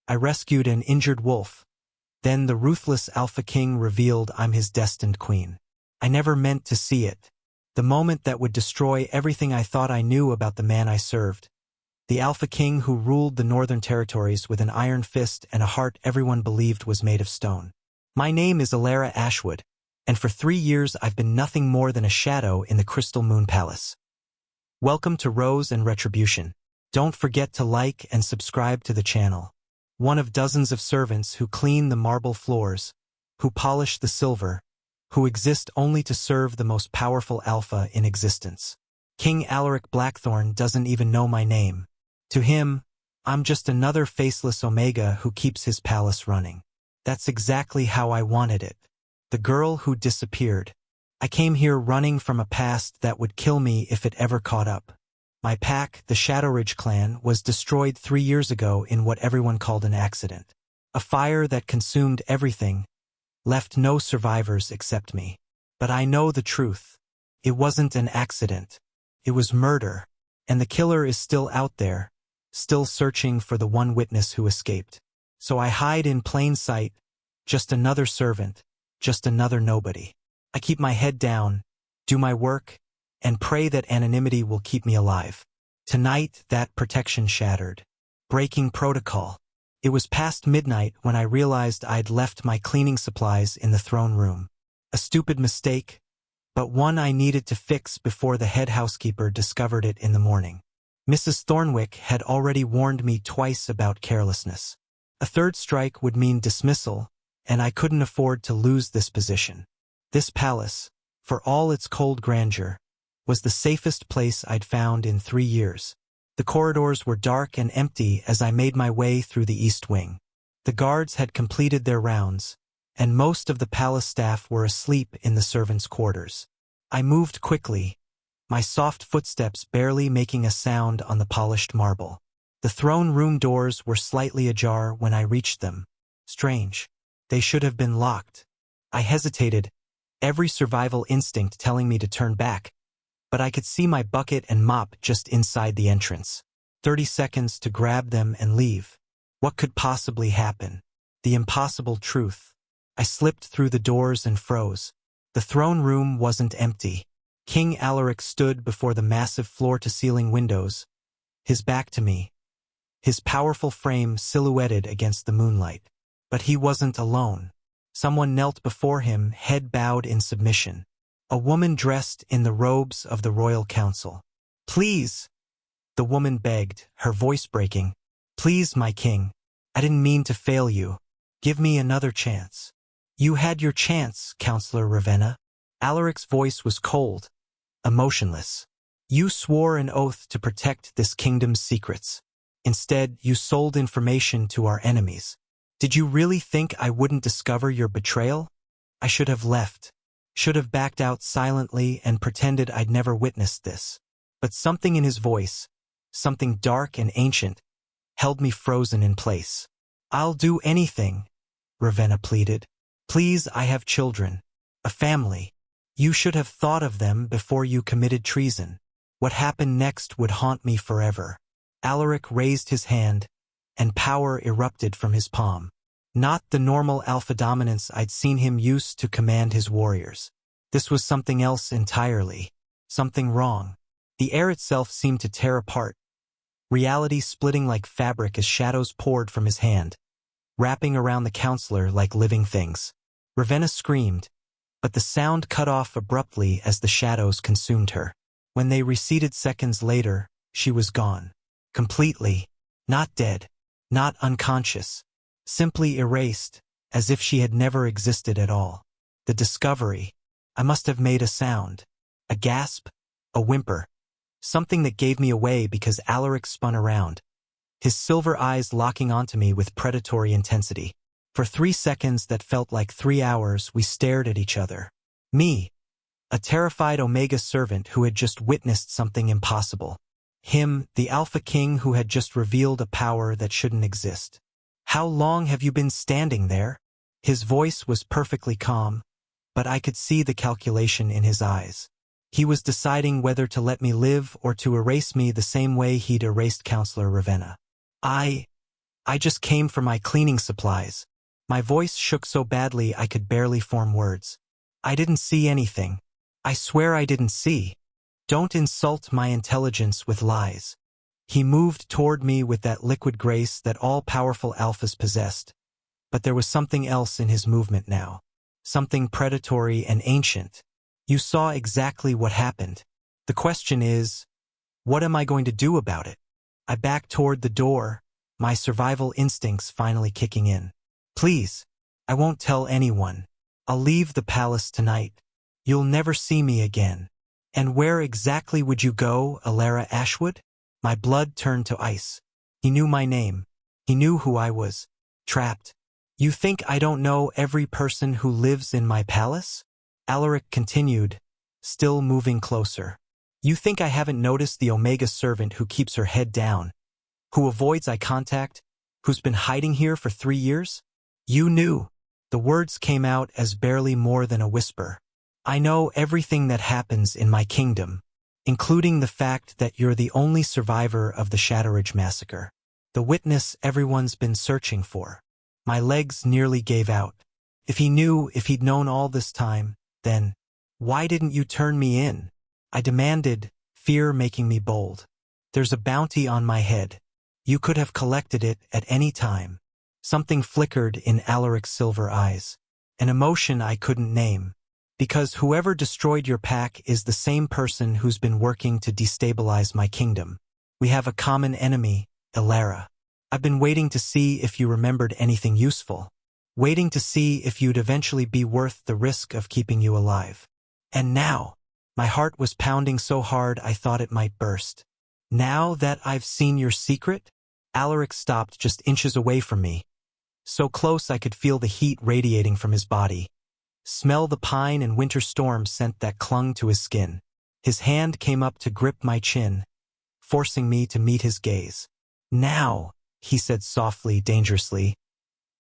I rescued an injured wolf. Then the ruthless Alpha King revealed I'm his destined queen. I never meant to see it. The moment that would destroy everything I thought I knew about the man I served. The Alpha King who ruled the Northern Territories with an iron fist and a heart everyone believed was made of stone. My name is Alara Ashwood, and for 3 years I've been nothing more than a shadow in the Crystal Moon Palace. Welcome to Rose and Retribution. Don't forget to like and subscribe to the channel. One of dozens of servants who clean the marble floors, who polish the silver, who exist only to serve the most powerful alpha in existence. King Alaric Blackthorn doesn't even know my name. To him, I'm just another faceless Omega who keeps his palace running. That's exactly how I wanted it. The girl who disappeared. I came here running from a past that would kill me if it ever caught up. My pack, the Shadowridge clan, was destroyed 3 years ago in what everyone called an accident. A fire that consumed everything, left no survivors except me. But I know the truth. It wasn't an accident. It was murder. And the killer is still out there, still searching for the one witness who escaped. So I hide in plain sight, just another servant, just another nobody. I keep my head down, do my work, and pray that anonymity will keep me alive. Tonight, that protection shattered. Breaking protocol. It was past midnight when I realized I'd left my cleaning supplies in the throne room. A stupid mistake, but one I needed to fix before the head housekeeper discovered it in the morning. Mrs. Thornwick had already warned me twice about carelessness. A third strike would mean dismissal, and I couldn't afford to lose this position. This palace, for all its cold grandeur, was the safest place I'd found in 3 years. The corridors were dark and empty as I made my way through the east wing. The guards had completed their rounds, and most of the palace staff were asleep in the servants' quarters. I moved quickly, my soft footsteps barely making a sound on the polished marble. The throne room doors were slightly ajar when I reached them. Strange. They should have been locked. I hesitated, every survival instinct telling me to turn back, but I could see my bucket and mop just inside the entrance. 30 seconds to grab them and leave. What could possibly happen? The impossible truth. I slipped through the doors and froze. The throne room wasn't empty. King Alaric stood before the massive floor-to-ceiling windows, his back to me, his powerful frame silhouetted against the moonlight. But he wasn't alone. Someone knelt before him, head bowed in submission. A woman dressed in the robes of the royal council. "Please," the woman begged, her voice breaking. "Please, my king. I didn't mean to fail you. Give me another chance." "You had your chance, Counselor Ravenna." Alaric's voice was cold, emotionless. "You swore an oath to protect this kingdom's secrets. Instead, you sold information to our enemies. Did you really think I wouldn't discover your betrayal? I should have left. Should have backed out silently and pretended I'd never witnessed this." But something in his voice, something dark and ancient, held me frozen in place. "I'll do anything," Ravenna pleaded. "Please, I have children, a family. You should have thought of them before you committed treason. What happened next would haunt me forever." Alaric raised his hand, and power erupted from his palm. Not the normal alpha dominance I'd seen him use to command his warriors. This was something else entirely. Something wrong. The air itself seemed to tear apart, reality splitting like fabric as shadows poured from his hand, wrapping around the counselor like living things. Ravenna screamed, but the sound cut off abruptly as the shadows consumed her. When they receded seconds later, she was gone. Completely. Not dead. Not unconscious. Simply erased, as if she had never existed at all. The discovery. I must have made a sound. A gasp. A whimper. Something that gave me away because Alaric spun around, his silver eyes locking onto me with predatory intensity. For 3 seconds that felt like 3 hours, we stared at each other. Me, a terrified Omega servant who had just witnessed something impossible. Him, the Alpha King who had just revealed a power that shouldn't exist. "How long have you been standing there?" His voice was perfectly calm, but I could see the calculation in his eyes. He was deciding whether to let me live or to erase me the same way he'd erased Counselor Ravenna. I just came for my cleaning supplies. My voice shook so badly I could barely form words. I didn't see anything. I swear I didn't see. Don't insult my intelligence with lies. He moved toward me with that liquid grace that all-powerful alphas possessed. But there was something else in his movement now. Something predatory and ancient. You saw exactly what happened. The question is, what am I going to do about it? I backed toward the door, my survival instincts finally kicking in. Please, I won't tell anyone. I'll leave the palace tonight. You'll never see me again. And where exactly would you go, Alara Ashwood? My blood turned to ice. He knew my name. He knew who I was. Trapped. You think I don't know every person who lives in my palace? Alaric continued, still moving closer. You think I haven't noticed the Omega servant who keeps her head down, who avoids eye contact, who's been hiding here for 3 years? You knew. The words came out as barely more than a whisper. I know everything that happens in my kingdom, including the fact that you're the only survivor of the Shadowridge massacre, the witness everyone's been searching for. My legs nearly gave out. If he'd known all this time, then why didn't you turn me in? I demanded, fear making me bold. There's a bounty on my head. You could have collected it at any time. Something flickered in Alaric's silver eyes. An emotion I couldn't name. Because whoever destroyed your pack is the same person who's been working to destabilize my kingdom. We have a common enemy, Alara. I've been waiting to see if you remembered anything useful. Waiting to see if you'd eventually be worth the risk of keeping you alive. And now, my heart was pounding so hard I thought it might burst. Now that I've seen your secret? Alaric stopped just inches away from me. So close I could feel the heat radiating from his body. Smell the pine and winter storm scent that clung to his skin. His hand came up to grip my chin, forcing me to meet his gaze. Now, he said softly, dangerously,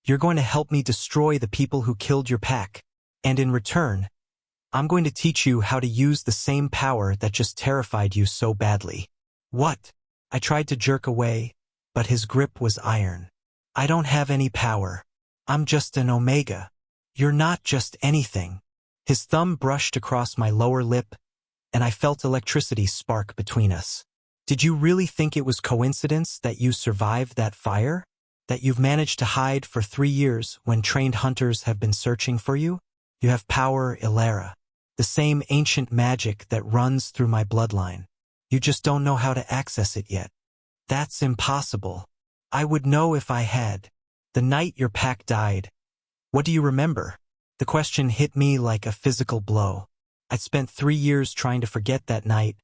you're going to help me destroy the people who killed your pack. And in return, I'm going to teach you how to use the same power that just terrified you so badly. What? I tried to jerk away, but his grip was iron. I don't have any power. I'm just an Omega. You're not just anything. His thumb brushed across my lower lip, and I felt electricity spark between us. Did you really think it was coincidence that you survived that fire? That you've managed to hide for 3 years when trained hunters have been searching for you? You have power, Alara. The same ancient magic that runs through my bloodline. You just don't know how to access it yet. That's impossible. I would know if I had. The night your pack died. What do you remember? The question hit me like a physical blow. I'd spent 3 years trying to forget that night,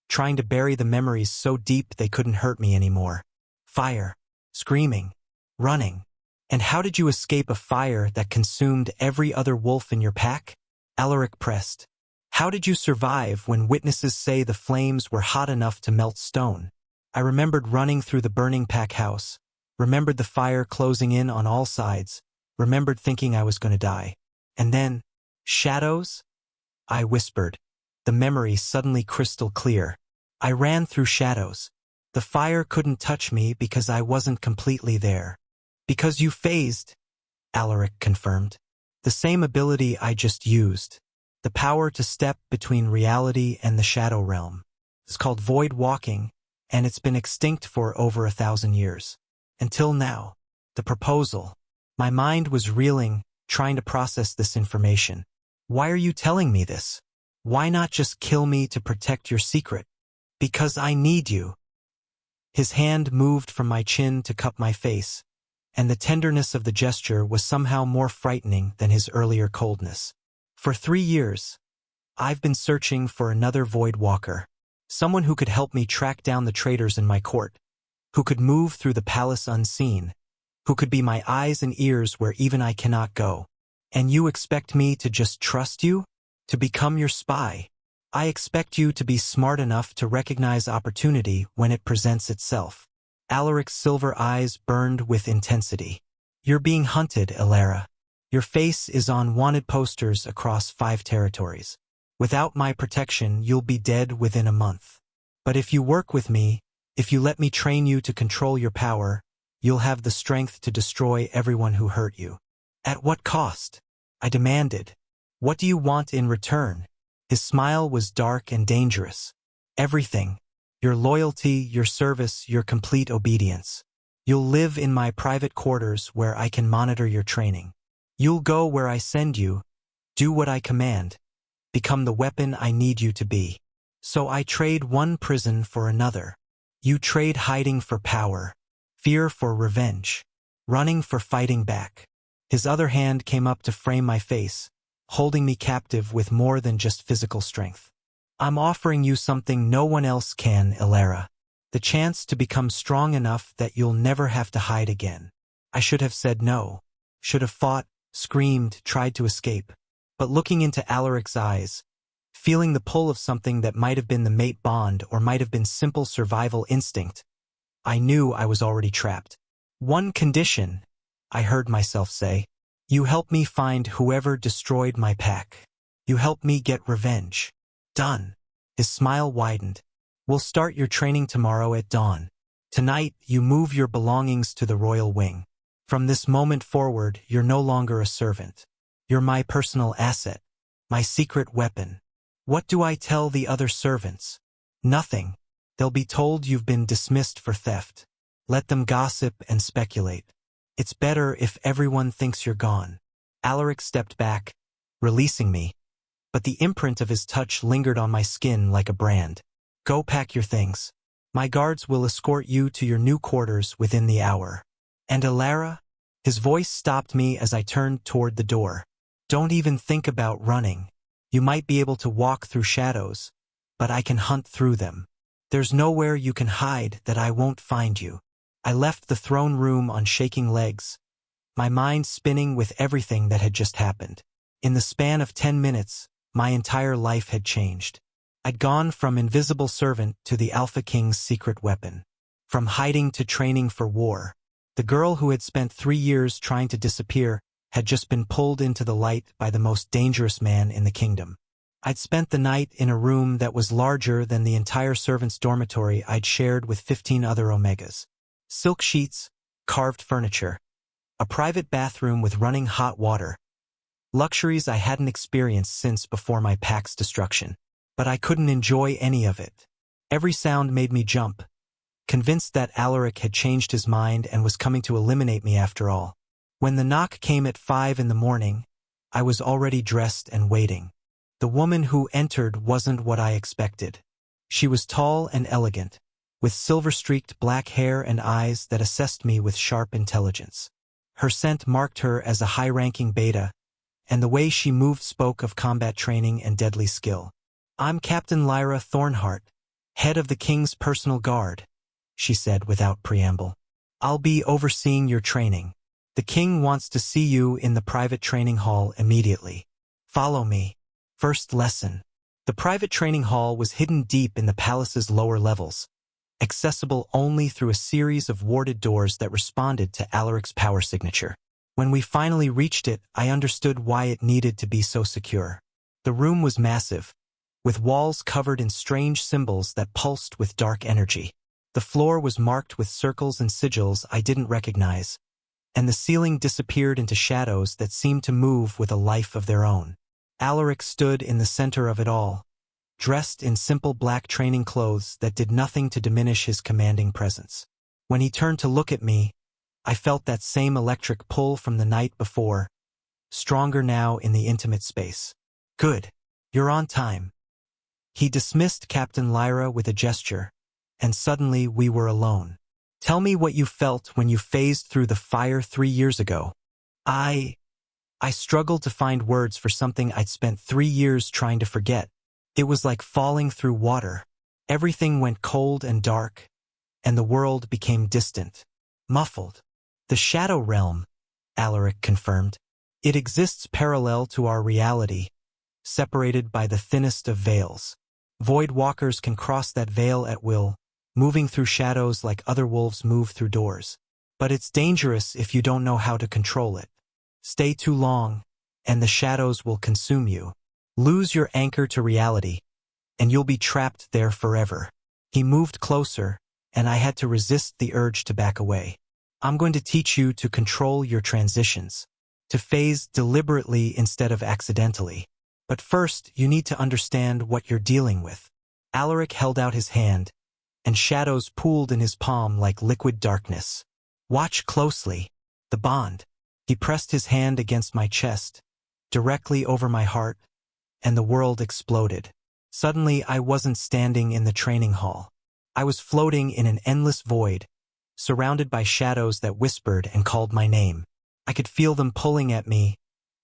trying to bury the memories so deep they couldn't hurt me anymore. Fire, screaming, running. And how did you escape a fire that consumed every other wolf in your pack? Alaric pressed. How did you survive when witnesses say the flames were hot enough to melt stone? I remembered running through the burning pack house, remembered the fire closing in on all sides, remembered thinking I was going to die. And then, shadows? I whispered, the memory suddenly crystal clear. I ran through shadows. The fire couldn't touch me because I wasn't completely there. Because you phased, Alaric confirmed. The same ability I just used. The power to step between reality and the shadow realm. It's called void walking, and it's been extinct for over 1,000 years. Until now. The proposal. My mind was reeling, trying to process this information. Why are you telling me this? Why not just kill me to protect your secret? Because I need you. His hand moved from my chin to cup my face, and the tenderness of the gesture was somehow more frightening than his earlier coldness. For 3 years, I've been searching for another Void Walker, someone who could help me track down the traitors in my court, who could move through the palace unseen, who could be my eyes and ears where even I cannot go. And you expect me to just trust you? To become your spy? I expect you to be smart enough to recognize opportunity when it presents itself. Alaric's silver eyes burned with intensity. You're being hunted, Alara. Your face is on wanted posters across 5 territories. Without my protection, you'll be dead within a month. But if you work with me, if you let me train you to control your power, you'll have the strength to destroy everyone who hurt you. At what cost? I demanded. What do you want in return? His smile was dark and dangerous. Everything. Your loyalty, your service, your complete obedience. You'll live in my private quarters where I can monitor your training. You'll go where I send you, do what I command, become the weapon I need you to be. So I trade one prison for another. You trade hiding for power, fear for revenge, running for fighting back. His other hand came up to frame my face, holding me captive with more than just physical strength. I'm offering you something no one else can, Elara. The chance to become strong enough that you'll never have to hide again. I should have said no. Should have fought, screamed, tried to escape. But looking into Alaric's eyes, feeling the pull of something that might have been the mate bond or might have been simple survival instinct, I knew I was already trapped. One condition, I heard myself say. You help me find whoever destroyed my pack. You help me get revenge. Done. His smile widened. We'll start your training tomorrow at dawn. Tonight, you move your belongings to the royal wing. From this moment forward, you're no longer a servant. You're my personal asset, my secret weapon. What do I tell the other servants? Nothing. They'll be told you've been dismissed for theft. Let them gossip and speculate. It's better if everyone thinks you're gone. Alaric stepped back, releasing me, but the imprint of his touch lingered on my skin like a brand. Go pack your things. My guards will escort you to your new quarters within the hour. And Elara? His voice stopped me as I turned toward the door. Don't even think about running. You might be able to walk through shadows, but I can hunt through them. There's nowhere you can hide that I won't find you. I left the throne room on shaking legs, my mind spinning with everything that had just happened. In the span of 10 minutes, my entire life had changed. I'd gone from invisible servant to the Alpha King's secret weapon. From hiding to training for war. The girl who had spent 3 years trying to disappear had just been pulled into the light by the most dangerous man in the kingdom. I'd spent the night in a room that was larger than the entire servants' dormitory I'd shared with 15 other Omegas. Silk sheets, carved furniture, a private bathroom with running hot water. Luxuries I hadn't experienced since before my pack's destruction. But I couldn't enjoy any of it. Every sound made me jump, convinced that Alaric had changed his mind and was coming to eliminate me after all. When the knock came at 5 in the morning, I was already dressed and waiting. The woman who entered wasn't what I expected. She was tall and elegant, with silver-streaked black hair and eyes that assessed me with sharp intelligence. Her scent marked her as a high-ranking beta, and the way she moved spoke of combat training and deadly skill. I'm Captain Lyra Thornhart, head of the King's personal guard, she said without preamble. I'll be overseeing your training. The King wants to see you in the private training hall immediately. Follow me. First lesson. The private training hall was hidden deep in the palace's lower levels, accessible only through a series of warded doors that responded to Alaric's power signature. When we finally reached it, I understood why it needed to be so secure. The room was massive, with walls covered in strange symbols that pulsed with dark energy. The floor was marked with circles and sigils I didn't recognize, and the ceiling disappeared into shadows that seemed to move with a life of their own. Alaric stood in the center of it all, dressed in simple black training clothes that did nothing to diminish his commanding presence. When he turned to look at me, I felt that same electric pull from the night before, stronger now in the intimate space. Good. You're on time. He dismissed Captain Lyra with a gesture, and suddenly we were alone. Tell me what you felt when you phased through the fire 3 years ago. I struggled to find words for something I'd spent 3 years trying to forget. It was like falling through water. Everything went cold and dark, and the world became distant, muffled. The Shadow Realm, Alaric confirmed. It exists parallel to our reality, separated by the thinnest of veils. Void walkers can cross that veil at will, moving through shadows like other wolves move through doors. But it's dangerous if you don't know how to control it. Stay too long, and the shadows will consume you. Lose your anchor to reality, and you'll be trapped there forever. He moved closer, and I had to resist the urge to back away. I'm going to teach you to control your transitions, to phase deliberately instead of accidentally. But first, you need to understand what you're dealing with. Alaric held out his hand, and shadows pooled in his palm like liquid darkness. Watch closely. The bond. He pressed his hand against my chest, directly over my heart, and the world exploded. Suddenly, I wasn't standing in the training hall. I was floating in an endless void, surrounded by shadows that whispered and called my name. I could feel them pulling at me,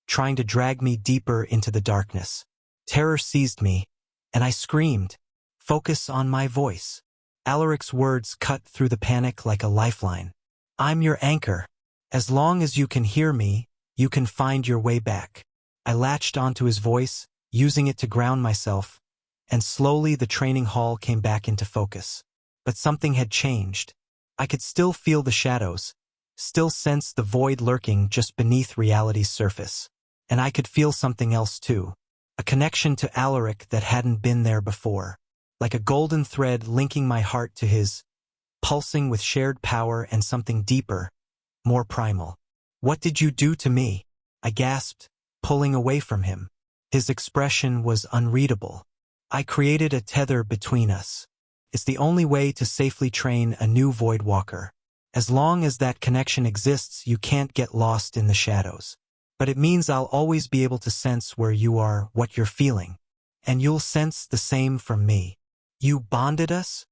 trying to drag me deeper into the darkness. Terror seized me, and I screamed, "Focus on my voice." Alaric's words cut through the panic like a lifeline. "I'm your anchor. As long as you can hear me, you can find your way back." I latched onto his voice, using it to ground myself, and slowly the training hall came back into focus. But something had changed. I could still feel the shadows, still sense the void lurking just beneath reality's surface. And I could feel something else too, a connection to Alaric that hadn't been there before, like a golden thread linking my heart to his, pulsing with shared power and something deeper, more primal. "What did you do to me?" I gasped, pulling away from him. His expression was unreadable. "I created a tether between us. It's the only way to safely train a new Void Walker. As long as that connection exists, you can't get lost in the shadows. But it means I'll always be able to sense where you are, what you're feeling. And you'll sense the same from me." "You bonded us?"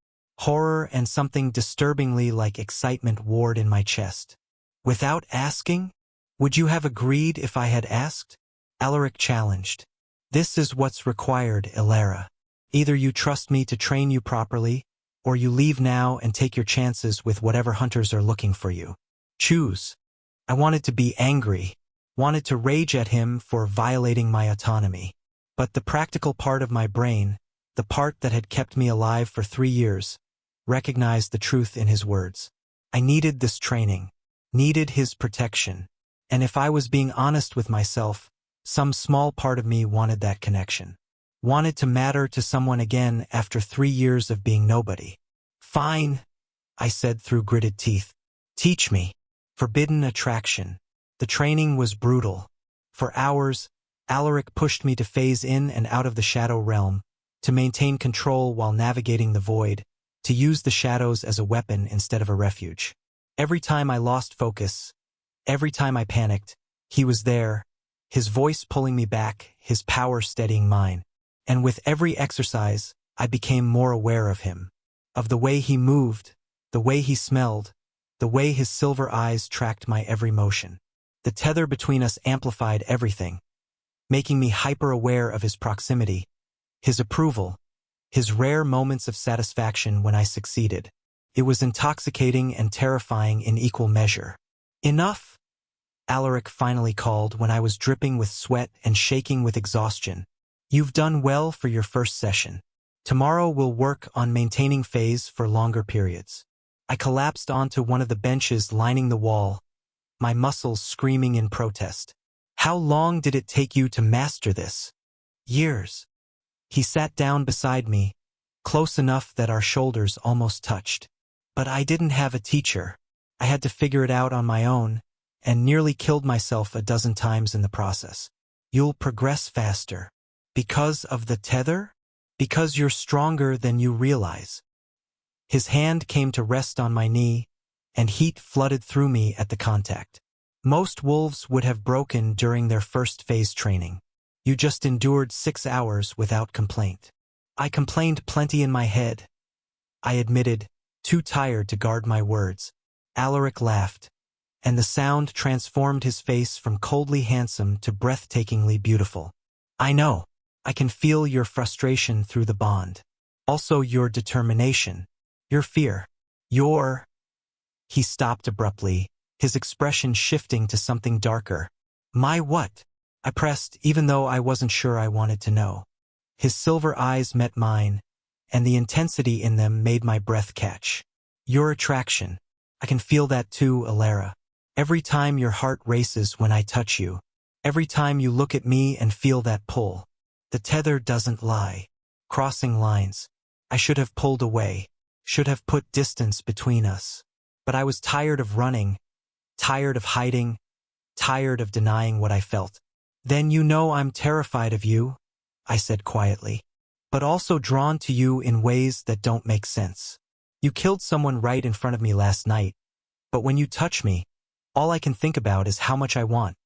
Horror and something disturbingly like excitement warred in my chest. "Without asking? Would you have agreed if I had asked?" Alaric challenged. "This is what's required, Ilara. Either you trust me to train you properly, or you leave now and take your chances with whatever hunters are looking for you. Choose." I wanted to be angry, wanted to rage at him for violating my autonomy. But the practical part of my brain, the part that had kept me alive for 3 years, recognized the truth in his words. I needed this training, needed his protection. And if I was being honest with myself, some small part of me wanted that connection. Wanted to matter to someone again after 3 years of being nobody. "Fine," I said through gritted teeth. "Teach me." Forbidden attraction. The training was brutal. For hours, Alaric pushed me to phase in and out of the shadow realm, to maintain control while navigating the void, to use the shadows as a weapon instead of a refuge. Every time I lost focus, every time I panicked, he was there, his voice pulling me back, his power steadying mine. And with every exercise, I became more aware of him, of the way he moved, the way he smelled, the way his silver eyes tracked my every motion. The tether between us amplified everything, making me hyper-aware of his proximity, his approval, his rare moments of satisfaction when I succeeded. It was intoxicating and terrifying in equal measure. "Enough," Alaric finally called when I was dripping with sweat and shaking with exhaustion. "You've done well for your first session. Tomorrow we'll work on maintaining phase for longer periods." I collapsed onto one of the benches lining the wall, my muscles screaming in protest. "How long did it take you to master this?" "Years." He sat down beside me, close enough that our shoulders almost touched. "But I didn't have a teacher. I had to figure it out on my own, and nearly killed myself a dozen times in the process." "You'll progress faster." "Because of the tether?" "Because you're stronger than you realize." His hand came to rest on my knee, and heat flooded through me at the contact. "Most wolves would have broken during their first phase training. You just endured 6 hours without complaint." "I complained plenty in my head," I admitted, too tired to guard my words. Alaric laughed, and the sound transformed his face from coldly handsome to breathtakingly beautiful. "I know. I can feel your frustration through the bond. Also your determination, your fear, your—" He stopped abruptly, his expression shifting to something darker. "My what?" I pressed, even though I wasn't sure I wanted to know. His silver eyes met mine, and the intensity in them made my breath catch. "Your attraction. I can feel that too, Ilara. Every time your heart races when I touch you. Every time you look at me and feel that pull. The tether doesn't lie. Crossing lines. I should have pulled away, should have put distance between us. But I was tired of running, tired of hiding, tired of denying what I felt. "Then you know I'm terrified of you," I said quietly, "but also drawn to you in ways that don't make sense. You killed someone right in front of me last night, but when you touch me, all I can think about is how much I want."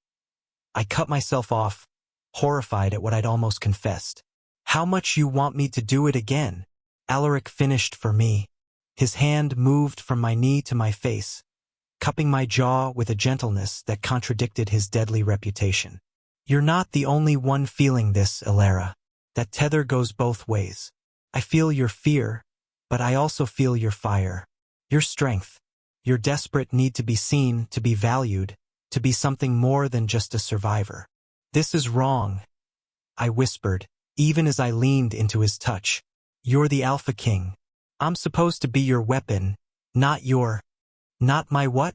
I cut myself off, horrified at what I'd almost confessed. "How much you want me to do it again?" Alaric finished for me. His hand moved from my knee to my face, cupping my jaw with a gentleness that contradicted his deadly reputation. "You're not the only one feeling this, Elara. That tether goes both ways. I feel your fear, but I also feel your fire, your strength, your desperate need to be seen, to be valued, to be something more than just a survivor." "This is wrong," I whispered, even as I leaned into his touch. "You're the Alpha King. I'm supposed to be your weapon, not my what?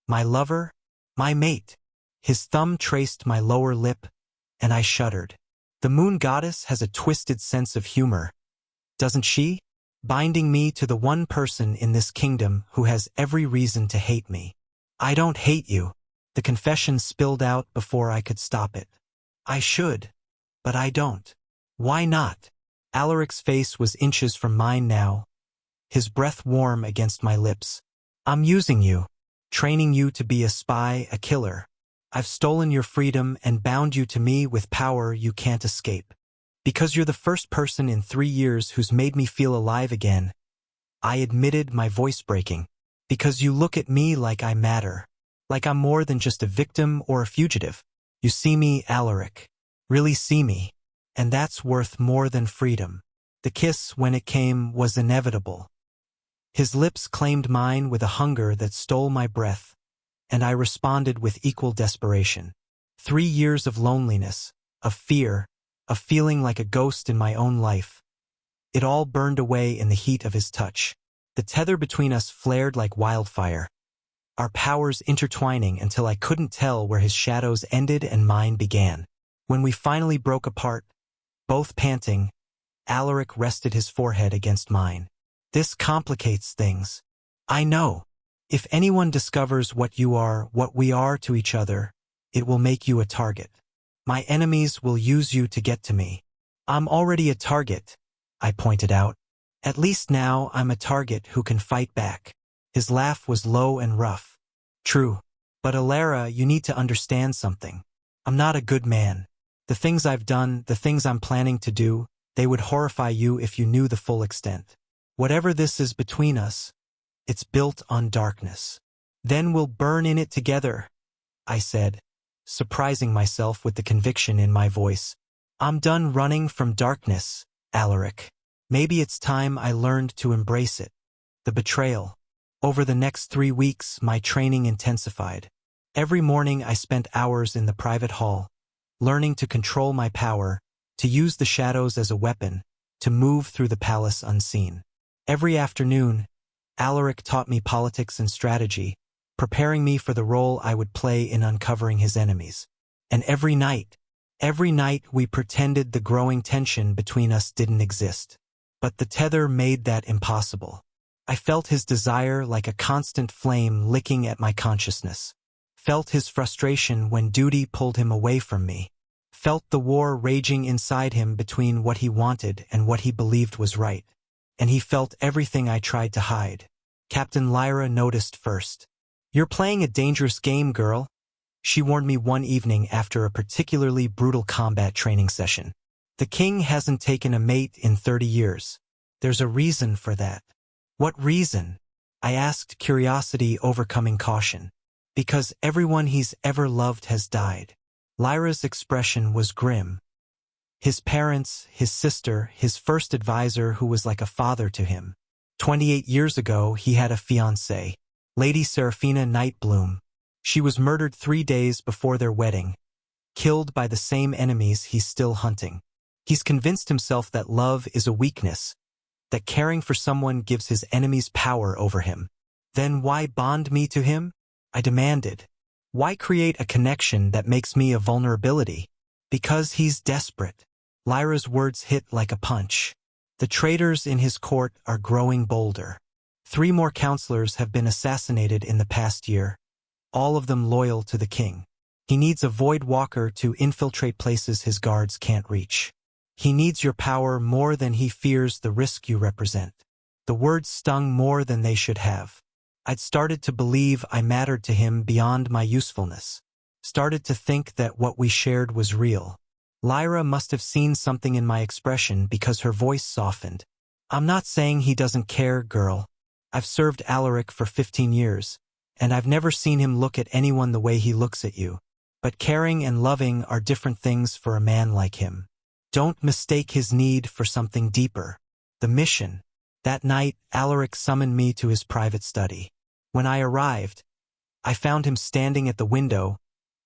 My lover? My mate." His thumb traced my lower lip, and I shuddered. The moon goddess has a twisted sense of humor, doesn't she? Binding me to the one person in this kingdom who has every reason to hate me. "I don't hate you." The confession spilled out before I could stop it. "I should, but I don't." "Why not?" Alaric's face was inches from mine now, his breath warm against my lips. "I'm using you, training you to be a spy, a killer. I've stolen your freedom and bound you to me with power you can't escape. Because you're the first person in 3 years who's made me feel alive again," I admitted, my voice breaking. "Because you look at me like I matter, like I'm more than just a victim or a fugitive. You see me, Alaric, really see me, and that's worth more than freedom." The kiss, when it came, was inevitable. His lips claimed mine with a hunger that stole my breath, and I responded with equal desperation. 3 years of loneliness, of fear, of feeling like a ghost in my own life. It all burned away in the heat of his touch. The tether between us flared like wildfire, our powers intertwining until I couldn't tell where his shadows ended and mine began. When we finally broke apart, both panting, Alaric rested his forehead against mine. "This complicates things. I know. If anyone discovers what you are, what we are to each other, it will make you a target. My enemies will use you to get to me." "I'm already a target," I pointed out. "At least now I'm a target who can fight back." His laugh was low and rough. "True. But Elara, you need to understand something. I'm not a good man. The things I've done, the things I'm planning to do, they would horrify you if you knew the full extent. Whatever this is between us, it's built on darkness. Then we'll burn in it together," I said, surprising myself with the conviction in my voice. "I'm done running from darkness, Alaric. Maybe it's time I learned to embrace it." The betrayal. Over the next 3 weeks, my training intensified. Every morning I spent hours in the private hall, learning to control my power, to use the shadows as a weapon, to move through the palace unseen. Every afternoon, Alaric taught me politics and strategy, preparing me for the role I would play in uncovering his enemies. And every night we pretended the growing tension between us didn't exist. But the tether made that impossible. I felt his desire like a constant flame licking at my consciousness. Felt his frustration when duty pulled him away from me. Felt the war raging inside him between what he wanted and what he believed was right. And he felt everything I tried to hide. Captain Lyra noticed first. "You're playing a dangerous game, girl," she warned me one evening after a particularly brutal combat training session. "The king hasn't taken a mate in 30 years. There's a reason for that." "What reason?" I asked, curiosity overcoming caution. "Because everyone he's ever loved has died." Lyra's expression was grim. His parents, his sister, his first advisor who was like a father to him. 28 years ago, he had a fiancée, Lady Seraphina Nightbloom. She was murdered 3 days before their wedding, killed by the same enemies he's still hunting. He's convinced himself that love is a weakness, that caring for someone gives his enemies power over him. "Then why bond me to him?" I demanded. "Why create a connection that makes me a vulnerability?" "Because he's desperate." Lyra's words hit like a punch. "The traitors in his court are growing bolder. 3 more counselors have been assassinated in the past year, all of them loyal to the king. He needs a Void Walker to infiltrate places his guards can't reach. He needs your power more than he fears the risk you represent. The words stung more than they should have. I'd started to believe I mattered to him beyond my usefulness. Started to think that what we shared was real. Lyra must have seen something in my expression because her voice softened. I'm not saying he doesn't care, girl. I've served Alaric for 15 years, and I've never seen him look at anyone the way he looks at you. But caring and loving are different things for a man like him. Don't mistake his need for something deeper. The mission. That night, Alaric summoned me to his private study. When I arrived, I found him standing at the window,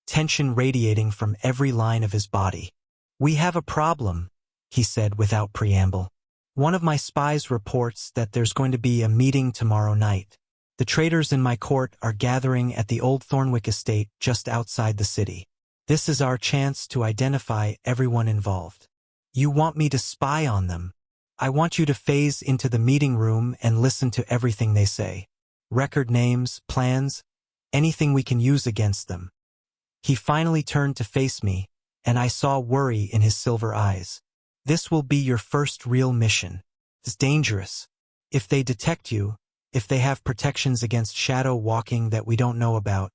tension radiating from every line of his body. "We have a problem," he said without preamble. "One of my spies reports that there's going to be a meeting tomorrow night. The traders in my court are gathering at the old Thornwick estate just outside the city. This is our chance to identify everyone involved. You want me to spy on them. I want you to phase into the meeting room and listen to everything they say. Record names, plans, anything we can use against them." He finally turned to face me, and I saw worry in his silver eyes. "This will be your first real mission. It's dangerous. If they detect you, if they have protections against shadow walking that we don't know about."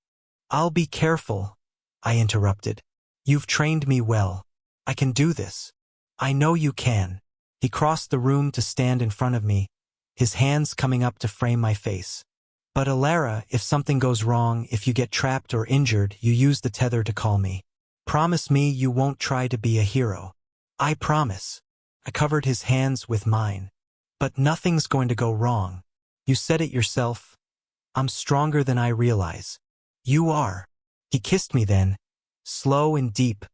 "I'll be careful," I interrupted. "You've trained me well. I can do this." "I know you can." He crossed the room to stand in front of me, his hands coming up to frame my face. "But Alara, if something goes wrong, if you get trapped or injured, you use the tether to call me. Promise me you won't try to be a hero." "I promise." I covered his hands with mine. "But nothing's going to go wrong. You said it yourself. I'm stronger than I realize." "You are." He kissed me then, slow and deep,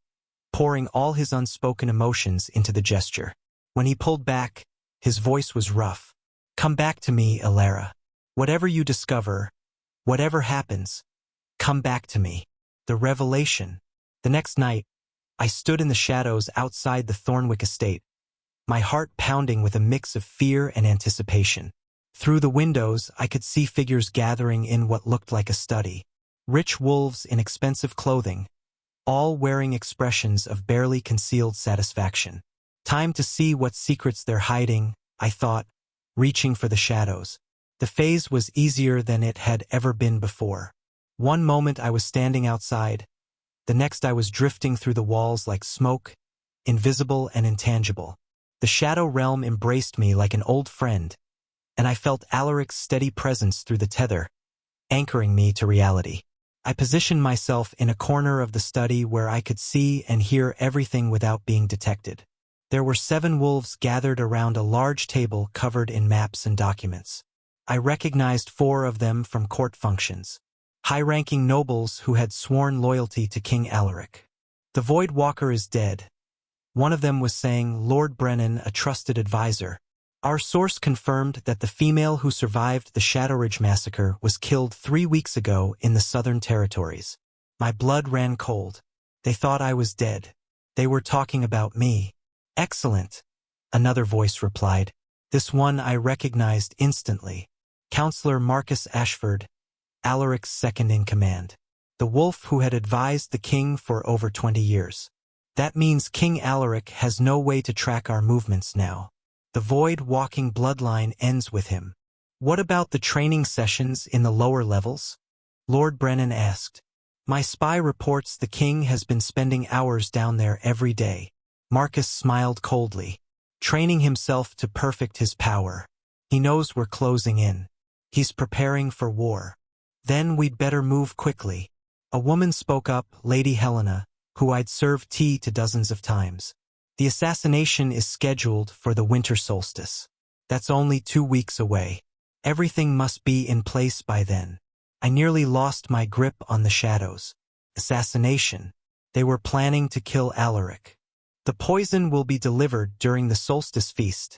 pouring all his unspoken emotions into the gesture. When he pulled back, his voice was rough. "Come back to me, Alara. Whatever you discover, whatever happens, come back to me." The revelation. The next night, I stood in the shadows outside the Thornwick estate, my heart pounding with a mix of fear and anticipation. Through the windows, I could see figures gathering in what looked like a study. Rich wolves in expensive clothing, all wearing expressions of barely concealed satisfaction. Time to see what secrets they're hiding, I thought, reaching for the shadows. The phase was easier than it had ever been before. One moment I was standing outside, the next I was drifting through the walls like smoke, invisible and intangible. The shadow realm embraced me like an old friend, and I felt Alaric's steady presence through the tether, anchoring me to reality. I positioned myself in a corner of the study where I could see and hear everything without being detected. There were 7 wolves gathered around a large table covered in maps and documents. I recognized 4 of them from court functions, high-ranking nobles who had sworn loyalty to King Alaric. "The Void Walker is dead," one of them was saying, "Lord Brennan, a trusted advisor. Our source confirmed that the female who survived the Shadowridge massacre was killed 3 weeks ago in the Southern Territories." My blood ran cold. They thought I was dead. They were talking about me. "Excellent," another voice replied. This one I recognized instantly. Counselor Marcus Ashford, Alaric's second-in-command. The wolf who had advised the king for over 20 years. "That means King Alaric has no way to track our movements now. The void-walking bloodline ends with him." "What about the training sessions in the lower levels?" Lord Brennan asked. "My spy reports the king has been spending hours down there every day." Marcus smiled coldly. "Training himself to perfect his power. He knows we're closing in. He's preparing for war. Then we'd better move quickly." A woman spoke up, Lady Helena, who I'd served tea to dozens of times. "The assassination is scheduled for the winter solstice. That's only 2 weeks away. Everything must be in place by then." I nearly lost my grip on the shadows. Assassination. They were planning to kill Alaric. "The poison will be delivered during the solstice feast,"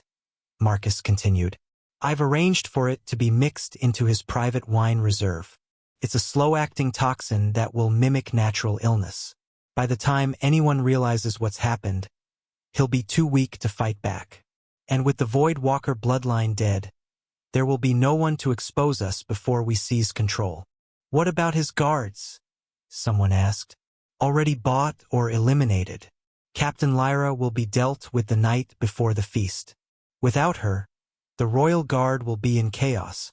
Marcus continued. "I've arranged for it to be mixed into his private wine reserve. It's a slow-acting toxin that will mimic natural illness. By the time anyone realizes what's happened, he'll be too weak to fight back. And with the Void Walker bloodline dead, There will be no one to expose us before we seize control. What about his guards? Someone asked. Already bought or eliminated. Captain Lyra will be dealt with the night before the feast. Without her, the royal guard will be in chaos,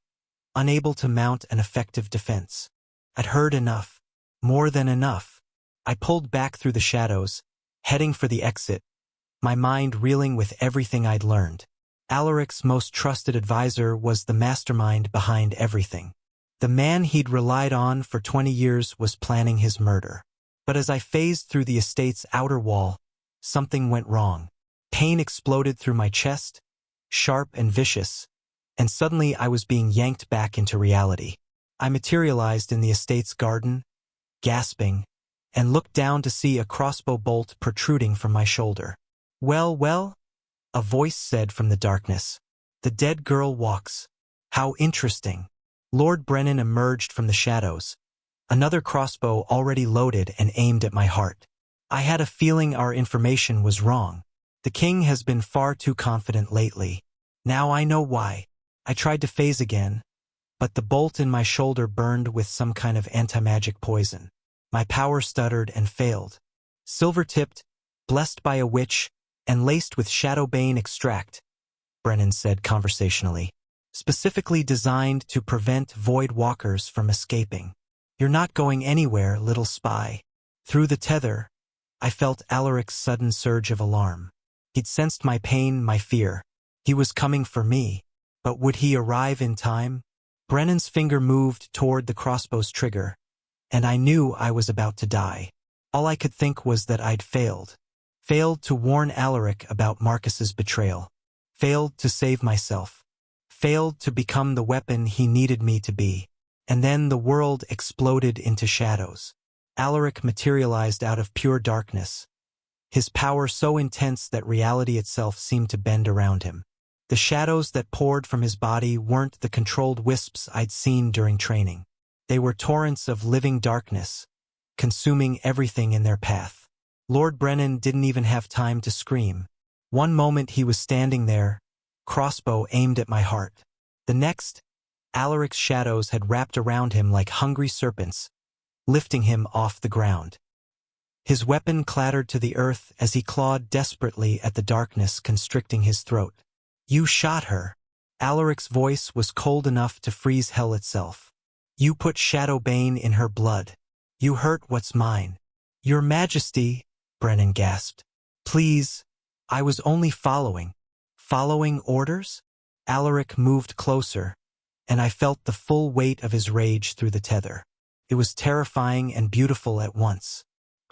unable to mount an effective defense. I'd heard enough. More than enough. I pulled back through the shadows, heading for the exit, my mind reeling with everything I'd learned. Alaric's most trusted advisor was the mastermind behind everything. The man he'd relied on for 20 years was planning his murder. But as I phased through the estate's outer wall, something went wrong. Pain exploded through my chest, sharp and vicious, and suddenly I was being yanked back into reality. I materialized in the estate's garden, gasping, and looked down to see a crossbow bolt protruding from my shoulder. Well, well, a voice said from the darkness. The dead girl walks. How interesting. Lord Brennan emerged from the shadows, another crossbow already loaded and aimed at my heart. I had a feeling our information was wrong. The king has been far too confident lately. Now I know why. I tried to phase again, but the bolt in my shoulder burned with some kind of anti-magic poison. My power stuttered and failed. Silver-tipped, blessed by a witch, and laced with Shadowbane extract, Brennan said conversationally. Specifically designed to prevent void walkers from escaping. You're not going anywhere, little spy. Through the tether, I felt Alaric's sudden surge of alarm. He'd sensed my pain, my fear. He was coming for me. But would he arrive in time? Brennan's finger moved toward the crossbow's trigger, and I knew I was about to die. All I could think was that I'd failed. Failed to warn Alaric about Marcus's betrayal. Failed to save myself. Failed to become the weapon he needed me to be. And then the world exploded into shadows. Alaric materialized out of pure darkness, his power so intense that reality itself seemed to bend around him. The shadows that poured from his body weren't the controlled wisps I'd seen during training. They were torrents of living darkness, consuming everything in their path. Lord Brennan didn't even have time to scream. One moment he was standing there, crossbow aimed at my heart. The next, Alaric's shadows had wrapped around him like hungry serpents, lifting him off the ground. His weapon clattered to the earth as he clawed desperately at the darkness constricting his throat. You shot her. Alaric's voice was cold enough to freeze hell itself. You put Shadowbane in her blood. You hurt what's mine. Your Majesty, Brennan gasped. Please, I was only following. Following orders? Alaric moved closer, and I felt the full weight of his rage through the tether. It was terrifying and beautiful at once.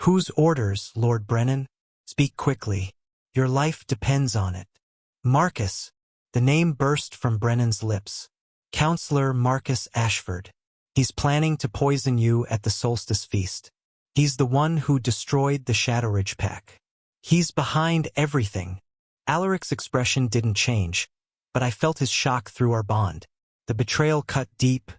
Whose orders, Lord Brennan? Speak quickly. Your life depends on it. Marcus. The name burst from Brennan's lips. Counselor Marcus Ashford. He's planning to poison you at the solstice feast. He's the one who destroyed the Shadowridge Pack. He's behind everything. Alaric's expression didn't change, but I felt his shock through our bond. The betrayal cut deep,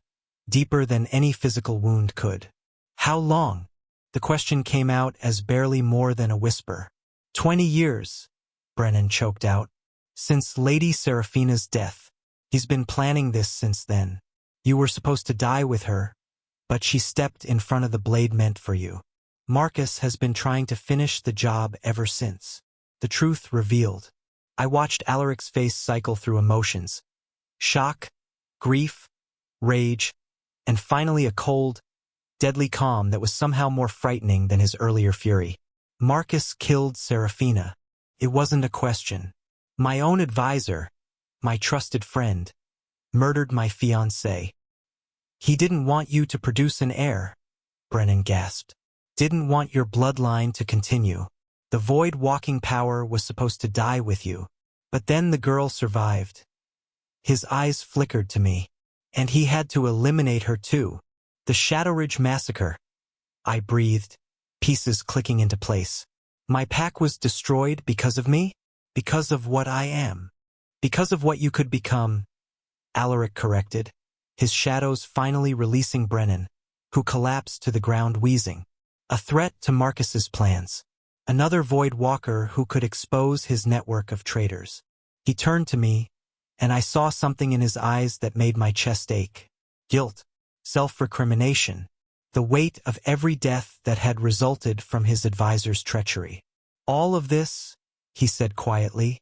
deeper than any physical wound could. How long? The question came out as barely more than a whisper. 20 years, Brennan choked out. Since Lady Seraphina's death. He's been planning this since then. You were supposed to die with her, but she stepped in front of the blade meant for you. Marcus has been trying to finish the job ever since. The truth revealed. I watched Alaric's face cycle through emotions. Shock, grief, rage, and finally a cold, deadly calm that was somehow more frightening than his earlier fury. Marcus killed Seraphina. It wasn't a question. My own advisor, my trusted friend, murdered my fiancée. He didn't want you to produce an heir, Brennan gasped. Didn't want your bloodline to continue. The void-walking power was supposed to die with you. But then the girl survived. His eyes flickered to me. And he had to eliminate her too. The Shadowridge massacre. I breathed, pieces clicking into place. My pack was destroyed because of me? Because of what I am. Because of what you could become, Alaric corrected, his shadows finally releasing Brennan, who collapsed to the ground wheezing. A threat to Marcus's plans. Another Void Walker who could expose his network of traitors. He turned to me, and I saw something in his eyes that made my chest ache. Guilt. Self-recrimination. The weight of every death that had resulted from his advisor's treachery. All of this, he said quietly,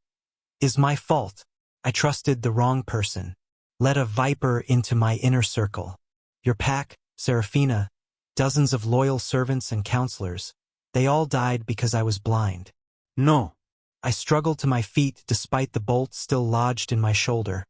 is my fault. I trusted the wrong person. Let a viper into my inner circle. Your pack, Serafina, dozens of loyal servants and counselors, they all died because I was blind. No. I struggled to my feet despite the bolt still lodged in my shoulder,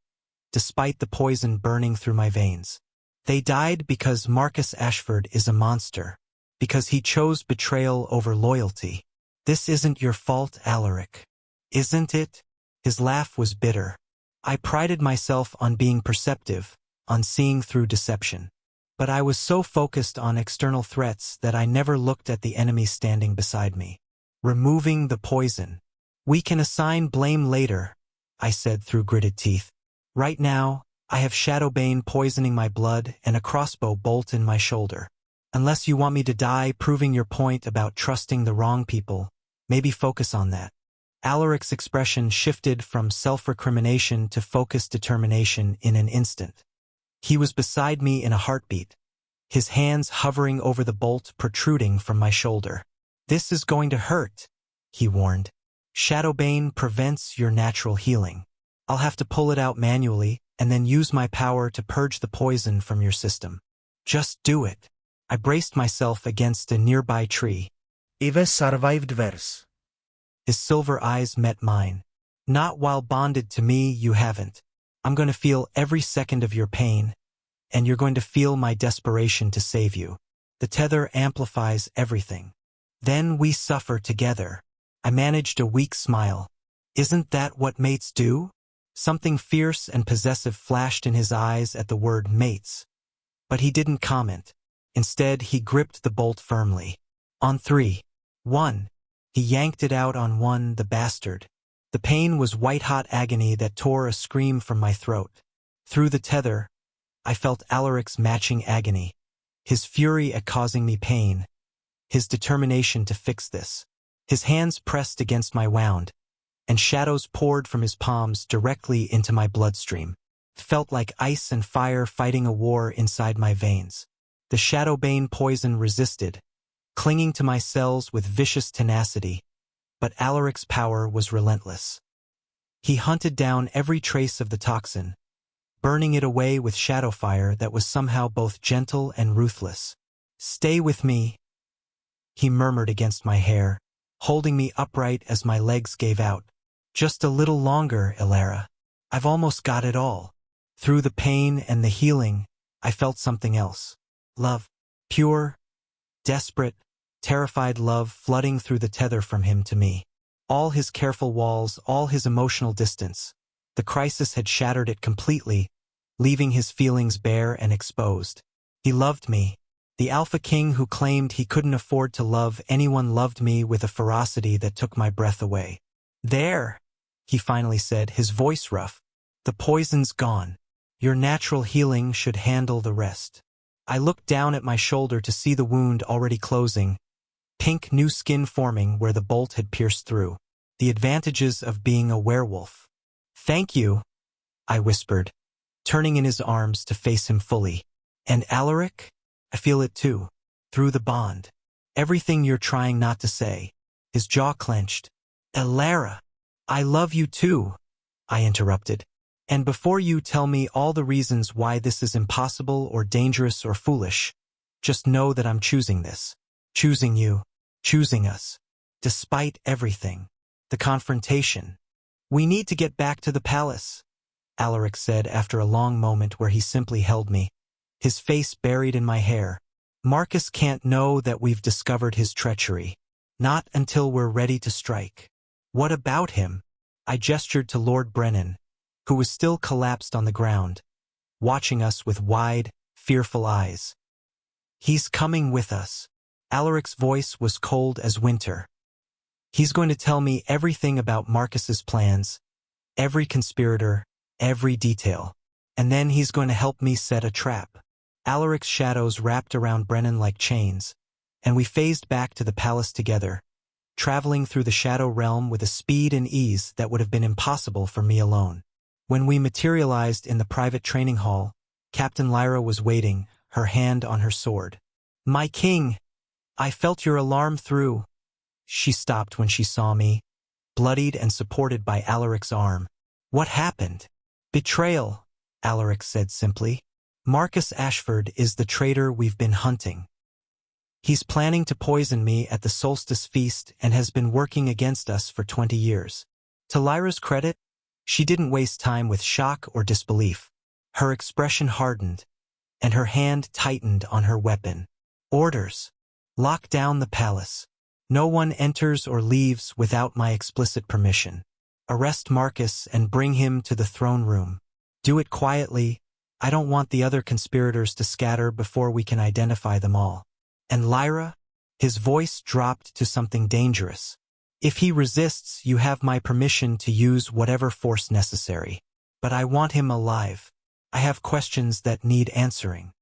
despite the poison burning through my veins. They died because Marcus Ashford is a monster, because he chose betrayal over loyalty. This isn't your fault, Alaric. Isn't it? His laugh was bitter. I prided myself on being perceptive, on seeing through deception. But I was so focused on external threats that I never looked at the enemy standing beside me. Removing the poison. We can assign blame later, I said through gritted teeth. Right now, I have Shadowbane poisoning my blood and a crossbow bolt in my shoulder. Unless you want me to die proving your point about trusting the wrong people, maybe focus on that. Alaric's expression shifted from self-recrimination to focused determination in an instant. He was beside me in a heartbeat, his hands hovering over the bolt protruding from my shoulder. This is going to hurt, he warned. Shadowbane prevents your natural healing. I'll have to pull it out manually and then use my power to purge the poison from your system. Just do it. I braced myself against a nearby tree. I've survived worse. His silver eyes met mine. Not while bonded to me, you haven't. I'm going to feel every second of your pain, and you're going to feel my desperation to save you. The tether amplifies everything. Then we suffer together. I managed a weak smile. Isn't that what mates do? Something fierce and possessive flashed in his eyes at the word mates. But he didn't comment. Instead, he gripped the bolt firmly. On 3. 1. He yanked it out on 1, the bastard. The pain was white-hot agony that tore a scream from my throat. Through the tether, I felt Alaric's matching agony. His fury at causing me pain. His determination to fix this. His hands pressed against my wound, and shadows poured from his palms directly into my bloodstream. It felt like ice and fire fighting a war inside my veins. The Shadowbane poison resisted, clinging to my cells with vicious tenacity, but Alaric's power was relentless. He hunted down every trace of the toxin, burning it away with shadow fire that was somehow both gentle and ruthless. Stay with me, he murmured against my hair, holding me upright as my legs gave out. Just a little longer, Ilara. I've almost got it all. Through the pain and the healing, I felt something else. Love. Pure, desperate, terrified love flooding through the tether from him to me. All his careful walls, all his emotional distance. The crisis had shattered it completely, leaving his feelings bare and exposed. He loved me. The Alpha King who claimed he couldn't afford to love anyone loved me with a ferocity that took my breath away. There, he finally said, his voice rough. The poison's gone. Your natural healing should handle the rest. I looked down at my shoulder to see the wound already closing, pink new skin forming where the bolt had pierced through. The advantages of being a werewolf. Thank you, I whispered, turning in his arms to face him fully. And Alaric? I feel it too, through the bond. Everything you're trying not to say. His jaw clenched. Ilara, I love you too, I interrupted. And before you tell me all the reasons why this is impossible or dangerous or foolish, just know that I'm choosing this. Choosing you. Choosing us. Despite everything. The confrontation. We need to get back to the palace, Alaric said after a long moment where he simply held me, his face buried in my hair. Marcus can't know that we've discovered his treachery. Not until we're ready to strike. What about him? I gestured to Lord Brennan, who was still collapsed on the ground, watching us with wide, fearful eyes. He's coming with us. Alaric's voice was cold as winter. He's going to tell me everything about Marcus's plans, every conspirator, every detail. And then he's going to help me set a trap. Alaric's shadows wrapped around Brennan like chains, and we phased back to the palace together, traveling through the shadow realm with a speed and ease that would have been impossible for me alone. When we materialized in the private training hall, Captain Lyra was waiting, her hand on her sword. "My king! I felt your alarm through." She stopped when she saw me, bloodied and supported by Alaric's arm. "What happened?" "Betrayal," Alaric said simply. "Marcus Ashford is the traitor we've been hunting. He's planning to poison me at the solstice feast and has been working against us for 20 years. To Lyra's credit, she didn't waste time with shock or disbelief. Her expression hardened, and her hand tightened on her weapon. "Orders. Lock down the palace. No one enters or leaves without my explicit permission. Arrest Marcus and bring him to the throne room. Do it quietly. I don't want the other conspirators to scatter before we can identify them all. And Lyra?" His voice dropped to something dangerous. "If he resists, you have my permission to use whatever force necessary. But I want him alive. I have questions that need answering."